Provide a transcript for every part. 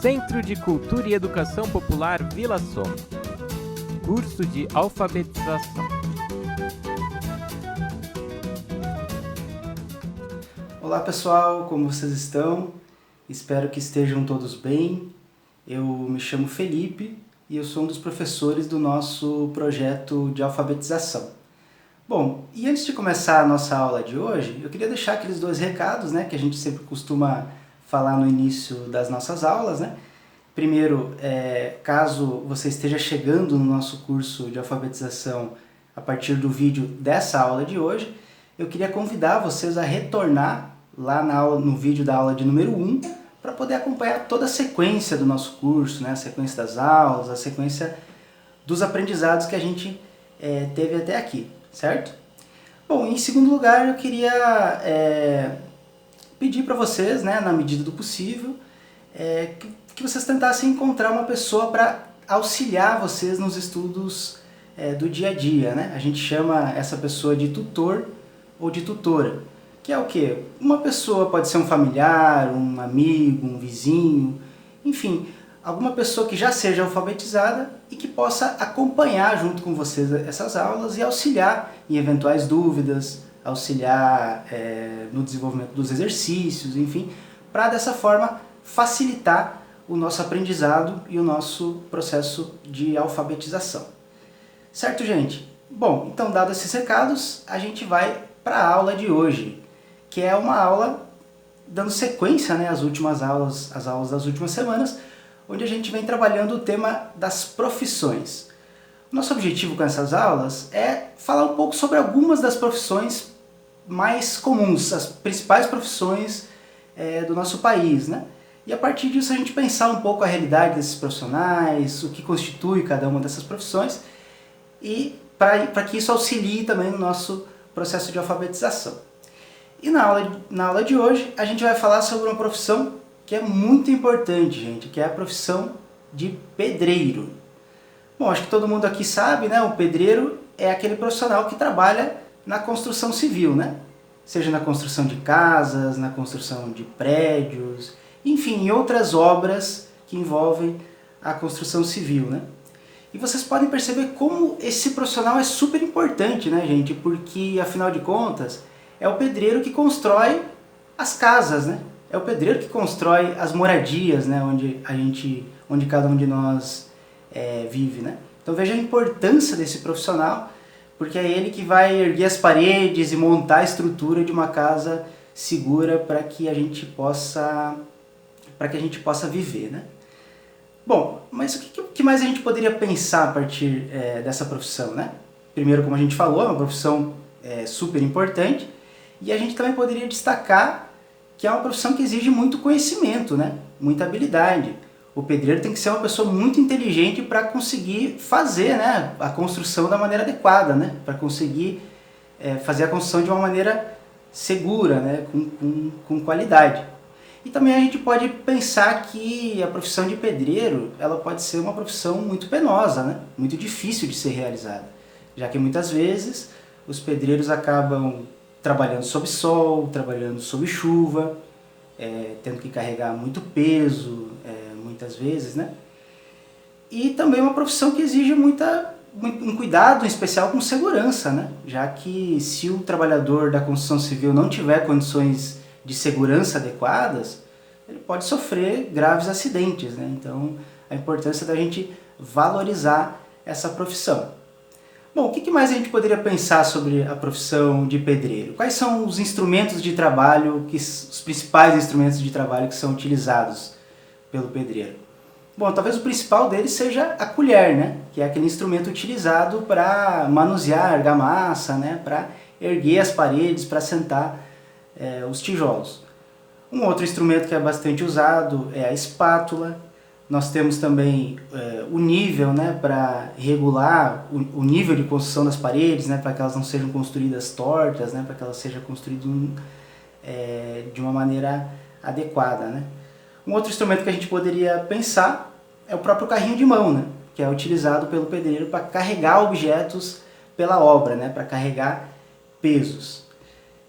Centro de Cultura e Educação Popular Vila Soma. Curso de alfabetização. Olá pessoal, como vocês estão? Espero que estejam todos bem. Eu me chamo Felipe e eu sou um dos professores do nosso projeto de alfabetização. Bom, e antes de começar a nossa aula de hoje, eu queria deixar aqueles dois recados, que a gente sempre costuma falar no início das nossas aulas, Primeiro, caso você esteja chegando no nosso curso de alfabetização a partir do vídeo dessa aula de hoje, eu queria convidar vocês a retornar lá no vídeo da aula de número 1 para poder acompanhar toda a sequência do nosso curso, a sequência das aulas, a sequência dos aprendizados que a gente teve até aqui, certo? Bom, em segundo lugar, eu queria pedir para vocês, na medida do possível, que vocês tentassem encontrar uma pessoa para auxiliar vocês nos estudos do dia a dia, A gente chama essa pessoa de tutor ou de tutora, que é o quê? Uma pessoa pode ser um familiar, um amigo, um vizinho, enfim, alguma pessoa que já seja alfabetizada e que possa acompanhar junto com vocês essas aulas e auxiliar em eventuais dúvidas, auxiliar no desenvolvimento dos exercícios, enfim, para dessa forma facilitar o nosso aprendizado e o nosso processo de alfabetização. Certo, gente? Bom, então dados esses recados, a gente vai para a aula de hoje, que é uma aula dando sequência às últimas aulas, as aulas das últimas semanas, onde a gente vem trabalhando o tema das profissões. Nosso objetivo com essas aulas é falar um pouco sobre algumas das profissões mais comuns, as principais profissões do nosso país, E a partir disso a gente pensar um pouco a realidade desses profissionais, o que constitui cada uma dessas profissões, e para que isso auxilie também no nosso processo de alfabetização. E na aula de hoje a gente vai falar sobre uma profissão que é muito importante, gente, que é a profissão de pedreiro. Bom, acho que todo mundo aqui sabe, o pedreiro é aquele profissional que trabalha na construção civil, Seja na construção de casas, na construção de prédios, enfim, em outras obras que envolvem a construção civil, E vocês podem perceber como esse profissional é super importante, gente? Porque, afinal de contas, é o pedreiro que constrói as casas, É o pedreiro que constrói as moradias, onde cada um de nós vive, Então veja a importância desse profissional, porque é ele que vai erguer as paredes e montar a estrutura de uma casa segura para que a gente possa viver, Bom, mas o que mais a gente poderia pensar a partir dessa profissão, Primeiro, como a gente falou, é uma profissão super importante, e a gente também poderia destacar que é uma profissão que exige muito conhecimento, muita habilidade. O pedreiro tem que ser uma pessoa muito inteligente para conseguir fazer a construção da maneira adequada, para conseguir fazer a construção de uma maneira segura, com qualidade. E também a gente pode pensar que a profissão de pedreiro ela pode ser uma profissão muito penosa, muito difícil de ser realizada, já que muitas vezes os pedreiros acabam trabalhando sob sol, trabalhando sob chuva, tendo que carregar muito peso, muitas vezes, E também uma profissão que exige um cuidado especial com segurança, Já que se o trabalhador da construção civil não tiver condições de segurança adequadas, ele pode sofrer graves acidentes, Então, a importância da gente valorizar essa profissão. Bom, o que mais a gente poderia pensar sobre a profissão de pedreiro? Quais são os instrumentos de trabalho, os principais instrumentos de trabalho que são utilizados pelo pedreiro? Bom, talvez o principal deles seja a colher, Que é aquele instrumento utilizado para manusear argamassa, para erguer as paredes, para assentar os tijolos. Um outro instrumento que é bastante usado é a espátula. Nós temos também o nível, para regular o nível de construção das paredes, para que elas não sejam construídas tortas, para que elas sejam construídas de uma maneira adequada, Um outro instrumento que a gente poderia pensar é o próprio carrinho de mão, que é utilizado pelo pedreiro para carregar objetos pela obra, para carregar pesos.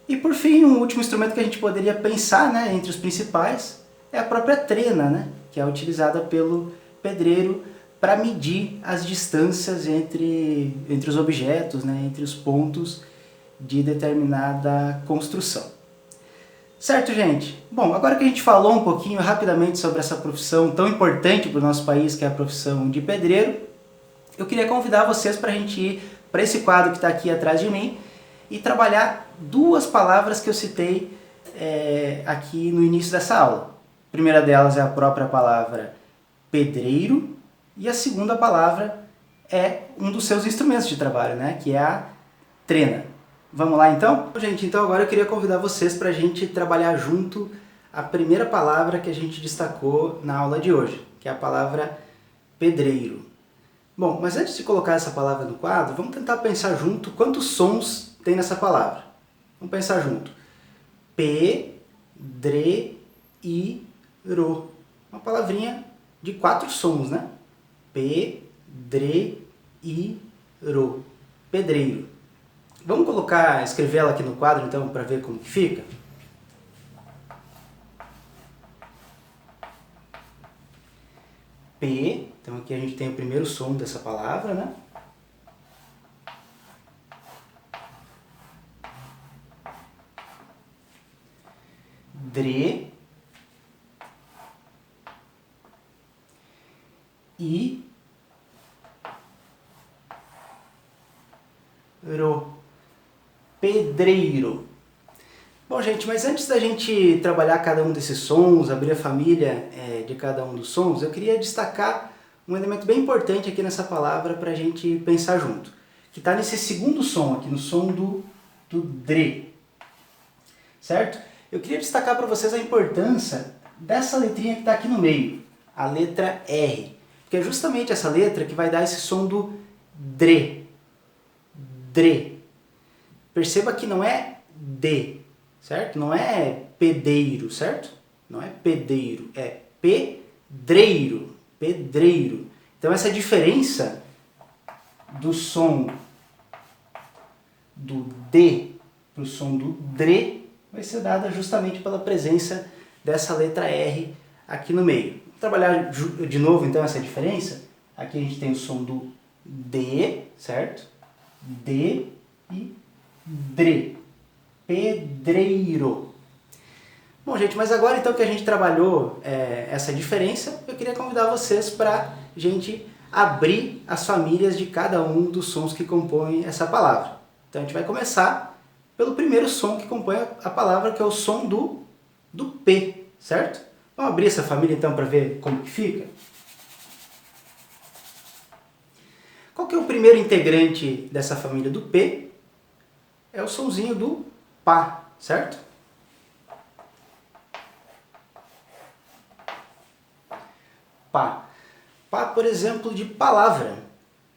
E por fim, um último instrumento que a gente poderia pensar, entre os principais, é a própria trena, né? Que é utilizada pelo pedreiro para medir as distâncias entre os objetos, né? Entre os pontos de determinada construção. Certo, gente? Bom, agora que a gente falou um pouquinho rapidamente sobre essa profissão tão importante para o nosso país, que é a profissão de pedreiro, eu queria convidar vocês para a gente ir para esse quadro que está aqui atrás de mim e trabalhar duas palavras que eu citei aqui no início dessa aula. A primeira delas é a própria palavra pedreiro e a segunda palavra é um dos seus instrumentos de trabalho, né? Que é a trena. Vamos lá então? Gente, então agora eu queria convidar vocês para a gente trabalhar junto a primeira palavra que a gente destacou na aula de hoje, que é a palavra pedreiro. Bom, mas antes de colocar essa palavra no quadro, vamos tentar pensar junto quantos sons tem nessa palavra. Vamos pensar junto. Pedreiro. Uma palavrinha de 4 sons, né? Pedreiro. Pedreiro. Vamos escrever ela aqui no quadro então para ver como que fica? P, então aqui a gente tem o primeiro som dessa palavra, né? Dre. I. Ro. Pedreiro. Bom, gente, mas antes da gente trabalhar cada um desses sons, abrir a família de cada um dos sons, eu queria destacar um elemento bem importante aqui nessa palavra para a gente pensar junto, que está nesse segundo som aqui, no som do dre, certo? Eu queria destacar para vocês a importância dessa letrinha que está aqui no meio, a letra R, porque é justamente essa letra que vai dar esse som do dre. Dre. Perceba que não é D, certo? Não é pedeiro, certo? Não é pedeiro, é pedreiro. Pedreiro. Então essa diferença do som do D para o som do dre vai ser dada justamente pela presença dessa letra R aqui no meio. Vou trabalhar de novo então essa diferença. Aqui a gente tem o som do D, certo? D e dre. Pedreiro. Bom, gente, mas agora então que a gente trabalhou essa diferença, eu queria convidar vocês para a gente abrir as famílias de cada um dos sons que compõem essa palavra. Então a gente vai começar pelo primeiro som que compõe a palavra, que é o som do P, certo? Vamos abrir essa família então para ver como que fica? Qual que é o primeiro integrante dessa família do P? É o sonzinho do Pá, certo? Pá. Pá, por exemplo, de palavra.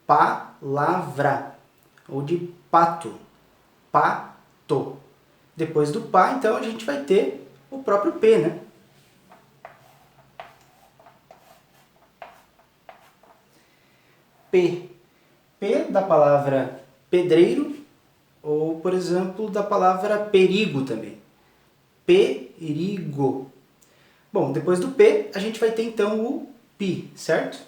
Palavra. Ou de pato. Pato. Depois do pá, então, a gente vai ter o próprio P, né? P. P da palavra pedreiro, ou, por exemplo, da palavra perigo também. Perigo. Bom, depois do P, a gente vai ter então o Pi, certo?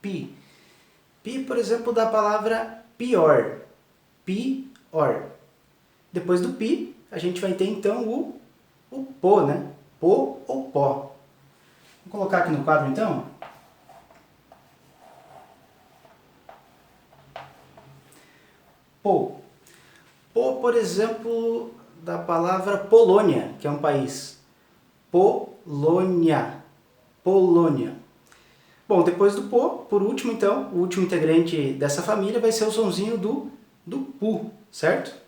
Pi. Pi, por exemplo, da palavra pior. Pior. Depois do Pi, a gente vai ter então o Pô, né? Pô ou Pó. Vou colocar aqui no quadro então. Pô. Pô, por exemplo, da palavra Polônia, que é um país. Polônia. Polônia. Bom, depois do Pô, por último então, o último integrante dessa família vai ser o sonzinho do Pu, certo?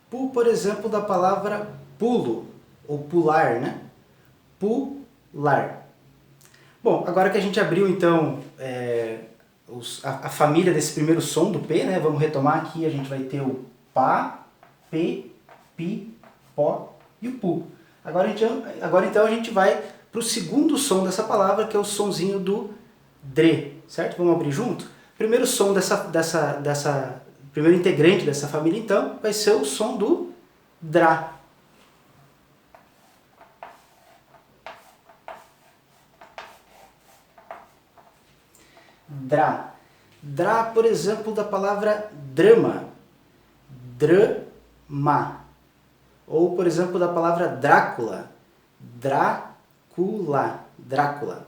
Pu, por exemplo, da palavra pulo, ou pular, né? Pular. Bom, agora que a gente abriu, então, a família desse primeiro som do P, né? Vamos retomar aqui, a gente vai ter o Pá, P, Pi, Pó e o Pu. Agora então a gente vai para o segundo som dessa palavra, que é o sonzinho do dre, certo? Vamos abrir junto? O primeiro som primeiro integrante dessa família, então, vai ser o som do drá. Drá. Drá, por exemplo, da palavra drama. Drama. Ou, por exemplo, da palavra Drácula. Drácula. Drácula.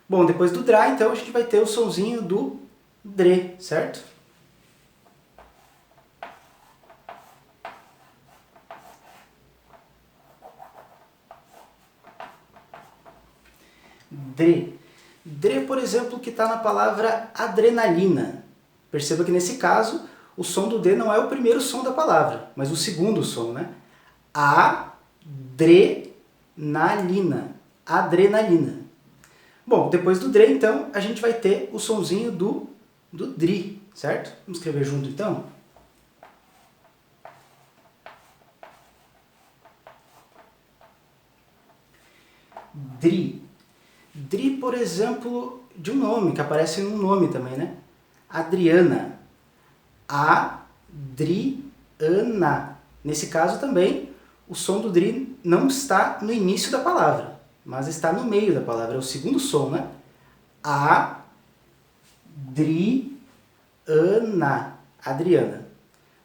Bom, depois do drá, então, a gente vai ter o sonzinho do dre, certo? Dre. Dre, por exemplo, que está na palavra adrenalina. Perceba que nesse caso, o som do D não é o primeiro som da palavra, mas o segundo som, né? Adrenalina. Adrenalina. Bom, depois do dre, então, a gente vai ter o sonzinho do dri, certo? Vamos escrever junto, então? Dri. Dri, por exemplo, de um nome, que aparece num nome também, né? Adriana. Adriana. Nesse caso também, o som do dri não está no início da palavra, mas está no meio da palavra, é o segundo som, né? Adriana. Adriana.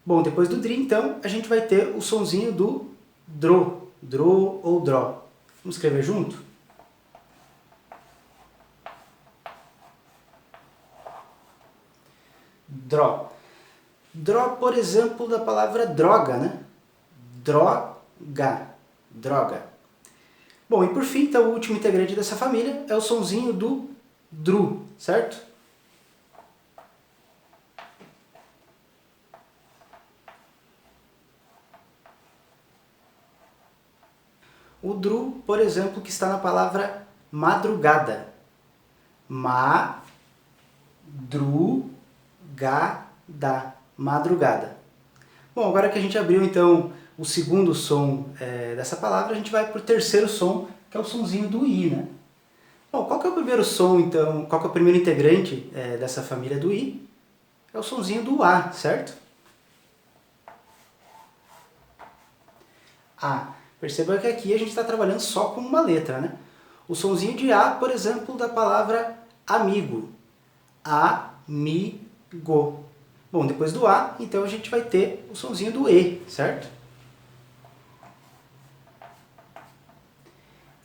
Bom, depois do dri, então, a gente vai ter o sonzinho do dro. Dro ou dró. Vamos escrever junto? Dró. Dró, por exemplo, da palavra droga, né? Droga. Droga. Bom, e por fim, então, o último integrante dessa família é o sonzinho do dru, certo? O dru, por exemplo, que está na palavra madrugada. Madrugada. Bom, agora que a gente abriu, então, o segundo som dessa palavra, a gente vai para o terceiro som, que é o sonzinho do i, né? Bom, qual que é o primeiro som, então, qual que é o primeiro integrante dessa família do i? É o sonzinho do a, certo? A. Perceba que aqui a gente está trabalhando só com uma letra, né? O sonzinho de a, por exemplo, da palavra amigo. Amigo. Bom, depois do a, então a gente vai ter o sonzinho do e, certo?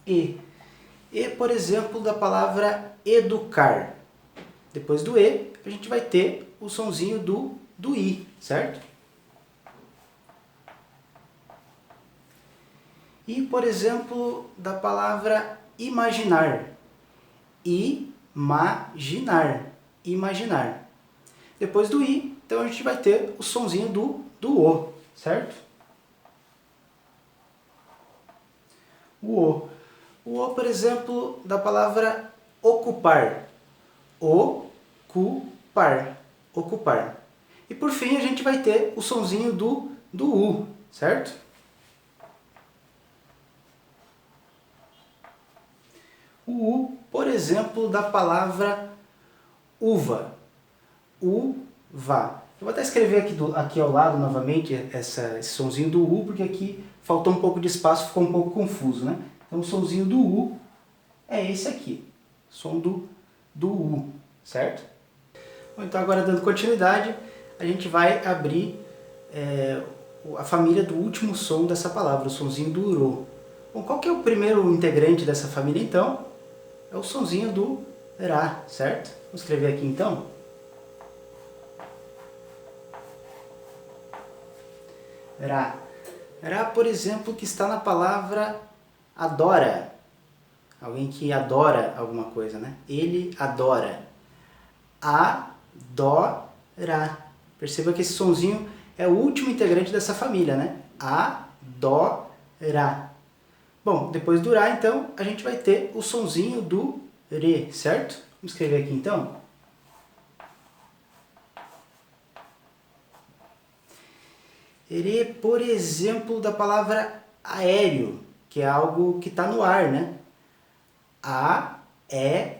E. E, por exemplo, da palavra educar. Depois do e, a gente vai ter o sonzinho do i, certo? E, por exemplo, da palavra imaginar. Imaginar. Imaginar. Depois do i, então a gente vai ter o sonzinho do o, certo? O o. O o, por exemplo, da palavra ocupar. Ocupar. Ocupar. E por fim a gente vai ter o sonzinho do u, certo? O u, por exemplo, da palavra uva. Uva. Eu vou até escrever aqui ao lado novamente esse sonzinho do u, porque aqui faltou um pouco de espaço, ficou um pouco confuso, né? Então o sonzinho do u é esse aqui, som do u, certo? Bom, então agora dando continuidade, a gente vai abrir a família do último som dessa palavra, o sonzinho do ro. Bom, qual que é o primeiro integrante dessa família então? É o sonzinho do ra, certo? Vou escrever aqui então. Ra. Ra, por exemplo, que está na palavra adora. Alguém que adora alguma coisa, né? Ele adora. Adora. Perceba que esse sonzinho é o último integrante dessa família, né? Adora. Bom, depois do ra, então, a gente vai ter o sonzinho do re, certo? Vamos escrever aqui, então. Re, por exemplo, da palavra aéreo, que é algo que está no ar, né? A, E,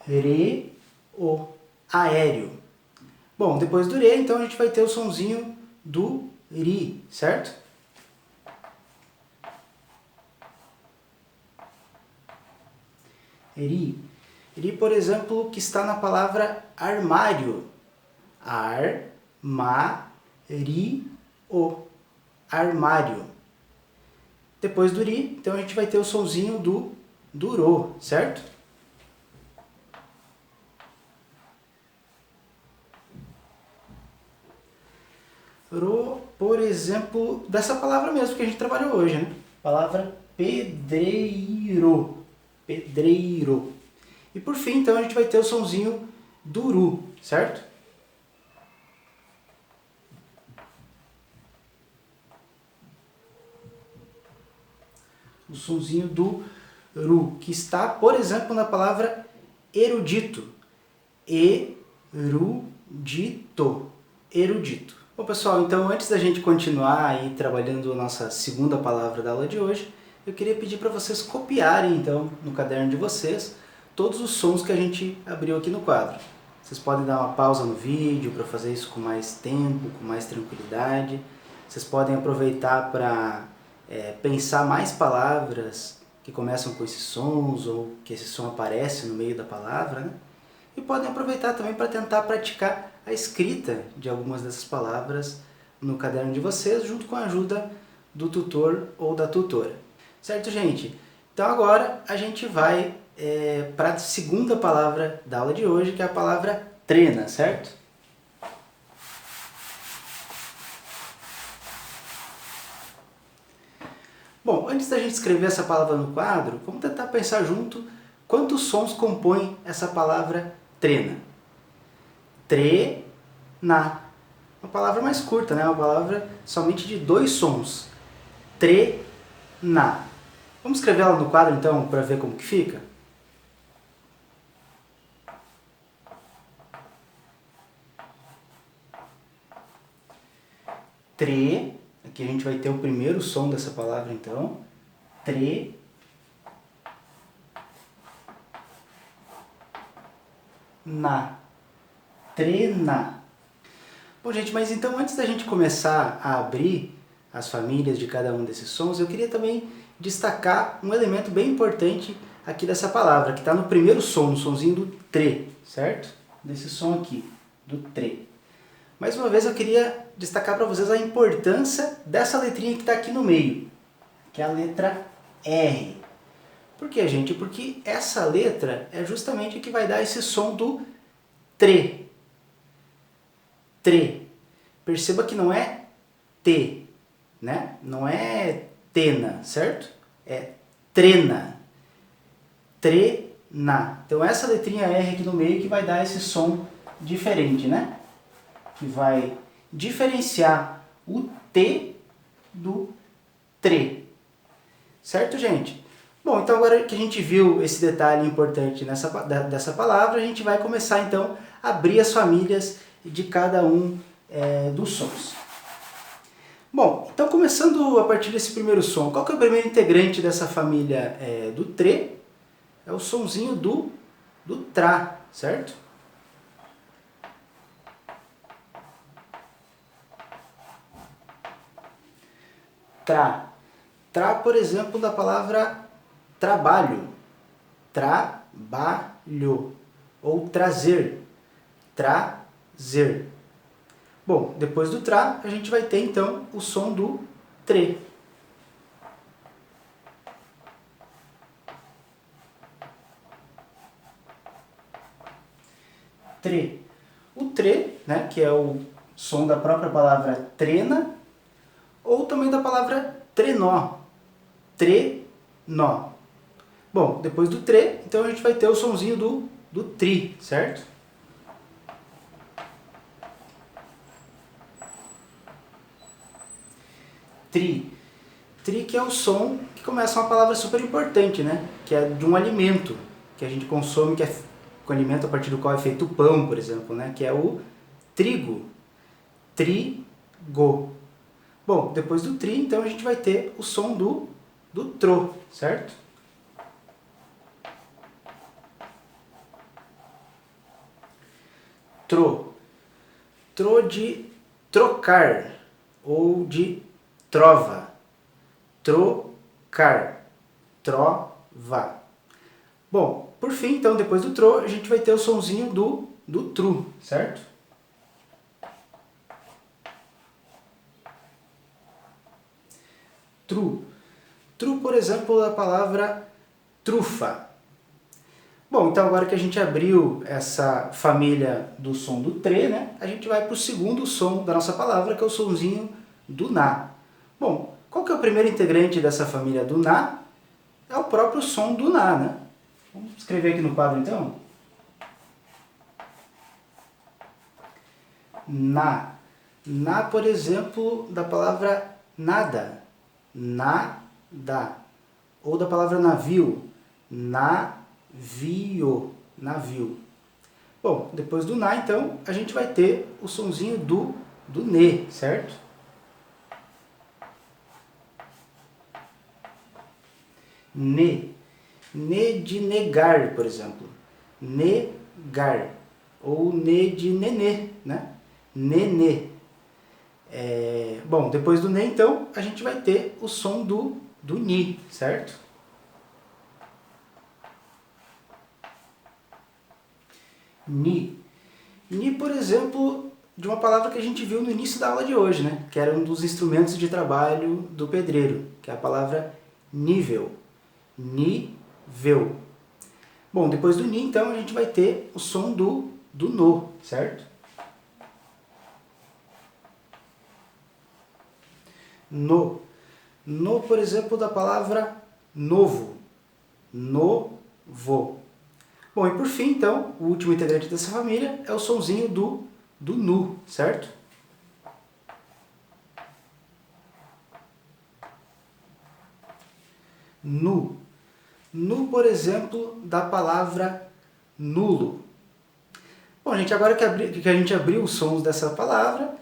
re, o. Aéreo. Bom, depois do re, então a gente vai ter o sonzinho do ri, certo? Ri. Ri, por exemplo, que está na palavra armário. Ar, ma, ri, o. Armário. Depois do ri, então a gente vai ter o sonzinho do ro, certo? Ro, por exemplo, dessa palavra mesmo que a gente trabalhou hoje, né? Palavra pedreiro. Pedreiro. E por fim, então, a gente vai ter o sonzinho do ru, certo? O sonzinho do ru, que está, por exemplo, na palavra erudito. Erudito. Erudito. Bom, pessoal, então antes da gente continuar aí trabalhando a nossa segunda palavra da aula de hoje, eu queria pedir para vocês copiarem, então, no caderno de vocês, todos os sons que a gente abriu aqui no quadro. Vocês podem dar uma pausa no vídeo para fazer isso com mais tempo, com mais tranquilidade. Vocês podem aproveitar para pensar mais palavras que começam com esses sons ou que esse som aparece no meio da palavra, né? E podem aproveitar também para tentar praticar a escrita de algumas dessas palavras no caderno de vocês, junto com a ajuda do tutor ou da tutora. Certo, gente? Então agora a gente vai para a segunda palavra da aula de hoje, que é a palavra trena, certo? Bom, antes da gente escrever essa palavra no quadro, vamos tentar pensar junto quantos sons compõem essa palavra trena. Trena. Uma palavra mais curta, né? Uma palavra somente de 2 sons. Trena. Vamos escrever ela no quadro então para ver como que fica? Tre. Aqui a gente vai ter o primeiro som dessa palavra então. Tre. Na. Trena. Bom, gente, mas então antes da gente começar a abrir as famílias de cada um desses sons, eu queria também destacar um elemento bem importante aqui dessa palavra, que está no primeiro som, no sonzinho do tre, certo? Desse som aqui, do tre. Mais uma vez eu queria destacar para vocês a importância dessa letrinha que está aqui no meio, que é a letra R. Por quê, gente? Porque essa letra é justamente a que vai dar esse som do tre. Tre. Perceba que não é T, né? Não é tena, certo? É trena. Trena. Então essa letrinha R aqui no meio que vai dar esse som diferente, né? Que vai diferenciar o T do tre. Certo, gente? Bom, então agora que a gente viu esse detalhe importante dessa palavra, a gente vai começar então a abrir as famílias de cada um dos sons. Bom, então começando a partir desse primeiro som, qual que é o primeiro integrante dessa família do tre? É o sonzinho do tra, certo? Tra. Tra, por exemplo, da palavra trabalho. Trabalho. Ou trazer. Trazer. Bom, depois do tra, a gente vai ter então o som do tre. Tre. O tre, né, que é o som da própria palavra trena, ou também da palavra trenó. Trenó. Bom, depois do tre, então a gente vai ter o sonzinho do tri, certo? Tri. Tri, que é o som que começa uma palavra super importante, né? Que é de um alimento que a gente consome, que é um alimento a partir do qual é feito o pão, por exemplo, né? Que é o trigo. Trigo. Bom, depois do tri, então a gente vai ter o som do tro, certo? tro. Tro de trocar ou de trova. Trocar, trova. Bom, por fim, então, depois do tro, a gente vai ter o sonzinho do tru, certo? Tru. Tru, por exemplo, da palavra trufa. Bom, então agora que a gente abriu essa família do som do tre, né, a gente vai para o segundo som da nossa palavra, que é o sonzinho do na. Bom, qual que é o primeiro integrante dessa família do na? É o próprio som do na, né? Vamos escrever aqui no quadro, então. Na. Na, por exemplo, da palavra nada. Nada. Ou da palavra navio. Navio. Navio. Bom, depois do na, então, a gente vai ter o sonzinho do ne, certo? Ne. Ne de negar, por exemplo. Negar. Ou ne de nenê, né? Nenê. Bom, depois do ne, então, a gente vai ter o som do ni, certo? Ni. Ni, por exemplo, de uma palavra que a gente viu no início da aula de hoje, né? Que era um dos instrumentos de trabalho do pedreiro, que é a palavra nível. Nível. Bom, depois do ni, então, a gente vai ter o som do no, certo? No. No, por exemplo, da palavra novo. Novo. Bom, e por fim, então, o último integrante dessa família é o sonzinho do nu, certo? Nu. Nu, por exemplo, da palavra nulo. Bom, gente, agora que a gente abriu os sons dessa palavra,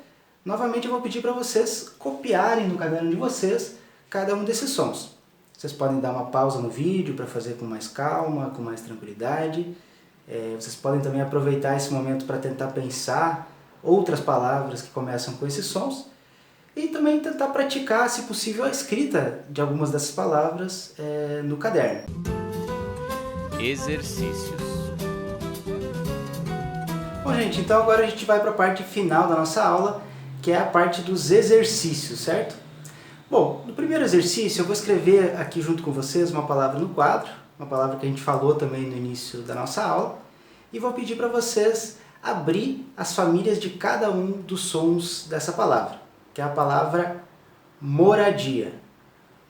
novamente eu vou pedir para vocês copiarem no caderno de vocês cada um desses sons. Vocês podem dar uma pausa no vídeo para fazer com mais calma, com mais tranquilidade. Vocês podem também aproveitar esse momento para tentar pensar outras palavras que começam com esses sons e também tentar praticar, se possível, a escrita de algumas dessas palavras no caderno. Exercícios. Bom, gente, então agora a gente vai para a parte final da nossa aula, que é a parte dos exercícios, certo? Bom, no primeiro exercício eu vou escrever aqui junto com vocês uma palavra no quadro, uma palavra que a gente falou também no início da nossa aula, e vou pedir para vocês abrir as famílias de cada um dos sons dessa palavra, que é a palavra moradia.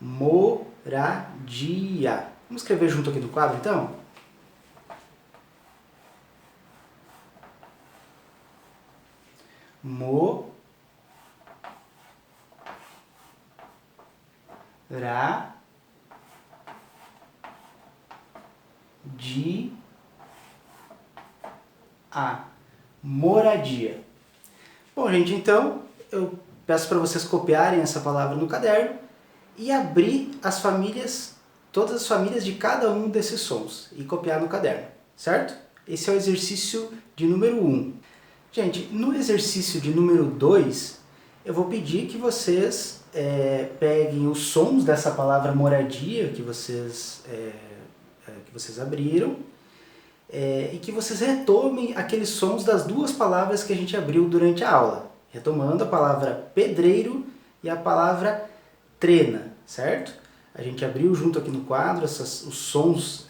Moradia. Vamos escrever junto aqui no quadro, então? Moradia. Bom, gente, então eu peço para vocês copiarem essa palavra no caderno e abrir as famílias, todas as famílias de cada um desses sons e copiar no caderno, certo? Esse é o exercício de número 1. Gente, no exercício de número 2, eu vou pedir que vocês peguem os sons dessa palavra moradia que vocês abriram e que vocês retomem aqueles sons das duas palavras que a gente abriu durante a aula. Retomando a palavra pedreiro e a palavra trena, certo? A gente abriu junto aqui no quadro os sons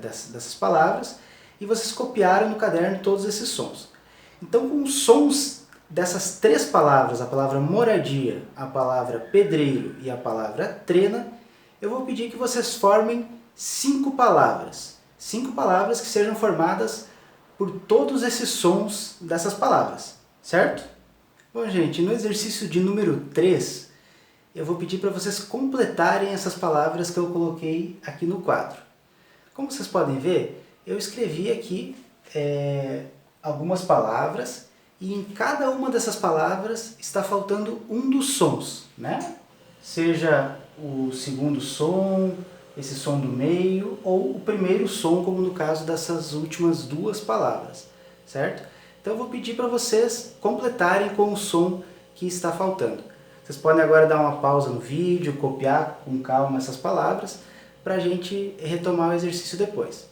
dessas palavras e vocês copiaram no caderno todos esses sons. Então, com os sons dessas três palavras, a palavra moradia, a palavra pedreiro e a palavra trena, eu vou pedir que vocês formem 5 palavras. 5 palavras que sejam formadas por todos esses sons dessas palavras, certo? Bom, gente, no exercício de número 3, eu vou pedir para vocês completarem essas palavras que eu coloquei aqui no quadro. Como vocês podem ver, eu escrevi aqui algumas palavras e em cada uma dessas palavras está faltando um dos sons, né? Seja o segundo som, esse som do meio ou o primeiro som, como no caso dessas últimas duas palavras, certo? Então eu vou pedir para vocês completarem com o som que está faltando. Vocês podem agora dar uma pausa no vídeo, copiar com calma essas palavras, para a gente retomar o exercício depois.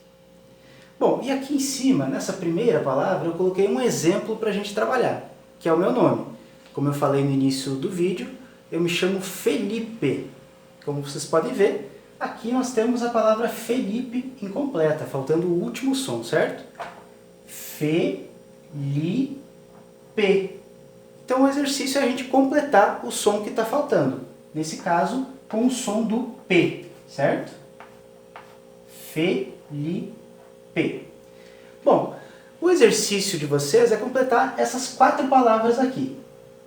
Bom, e aqui em cima, nessa primeira palavra, eu coloquei um exemplo para a gente trabalhar, que é o meu nome. Como eu falei no início do vídeo, eu me chamo Felipe. Como vocês podem ver, aqui nós temos a palavra Felipe incompleta, faltando o último som, certo? Felipe. Então o exercício é a gente completar o som que está faltando. Nesse caso, com o som do P, certo? Felipe. Bom, o exercício de vocês é completar essas 4 palavras aqui.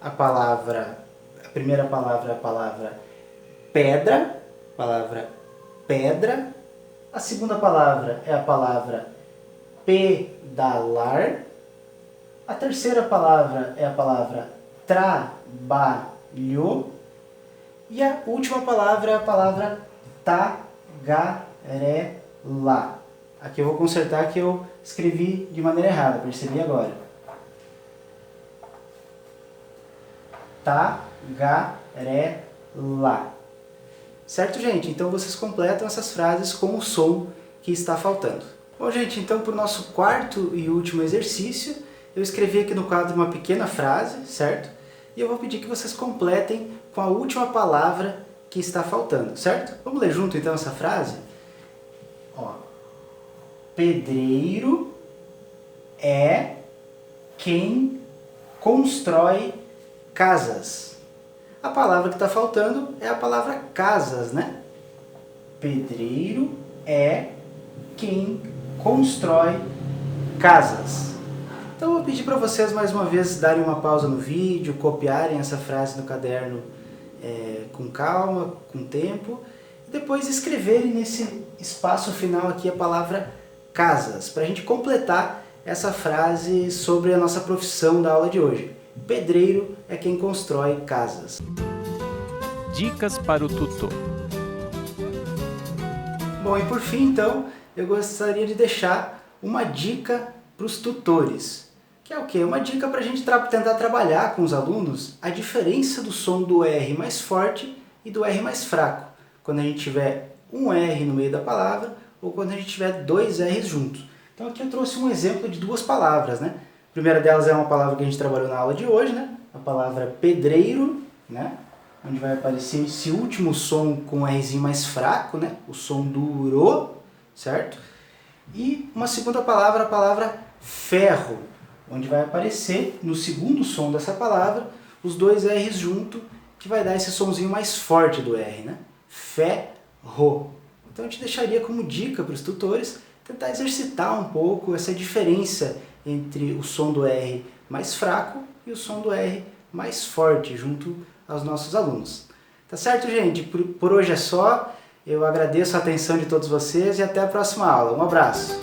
A primeira palavra é a palavra pedra. A segunda palavra é a palavra pedalar. A terceira palavra é a palavra trabalho. E a última palavra é a palavra tagarela. Aqui eu vou consertar que eu escrevi de maneira errada, percebi agora. Tagarela. Certo, gente? Então vocês completam essas frases com o som que está faltando. Bom, gente, então para o nosso quarto e último exercício, eu escrevi aqui no quadro uma pequena frase, certo? E eu vou pedir que vocês completem com a última palavra que está faltando, certo? Vamos ler junto então essa frase? Ó. Pedreiro é quem constrói casas. A palavra que está faltando é a palavra casas, né? Pedreiro é quem constrói casas. Então eu vou pedir para vocês mais uma vez darem uma pausa no vídeo, copiarem essa frase no caderno com calma, com tempo, e depois escreverem nesse espaço final aqui a palavra casas, para a gente completar essa frase sobre a nossa profissão da aula de hoje. Pedreiro é quem constrói casas. Dicas para o tutor. Bom, e por fim, então, eu gostaria de deixar uma dica para os tutores. Que é o quê? Uma dica para a gente tentar trabalhar com os alunos a diferença do som do R mais forte e do R mais fraco. Quando a gente tiver um R no meio da palavra ou quando a gente tiver 2 R's juntos. Então aqui eu trouxe um exemplo de 2 palavras, né? A primeira delas é uma palavra que a gente trabalhou na aula de hoje, né? A palavra pedreiro, né? Onde vai aparecer esse último som com um Rzinho mais fraco, né? O som do ro, certo? E uma segunda palavra, a palavra ferro, onde vai aparecer no segundo som dessa palavra os 2 R's junto, que vai dar esse sonzinho mais forte do R, né? Ferro. Então a gente deixaria como dica para os tutores tentar exercitar um pouco essa diferença entre o som do R mais fraco e o som do R mais forte junto aos nossos alunos. Tá certo, gente? Por hoje é só. Eu agradeço a atenção de todos vocês e até a próxima aula. Um abraço!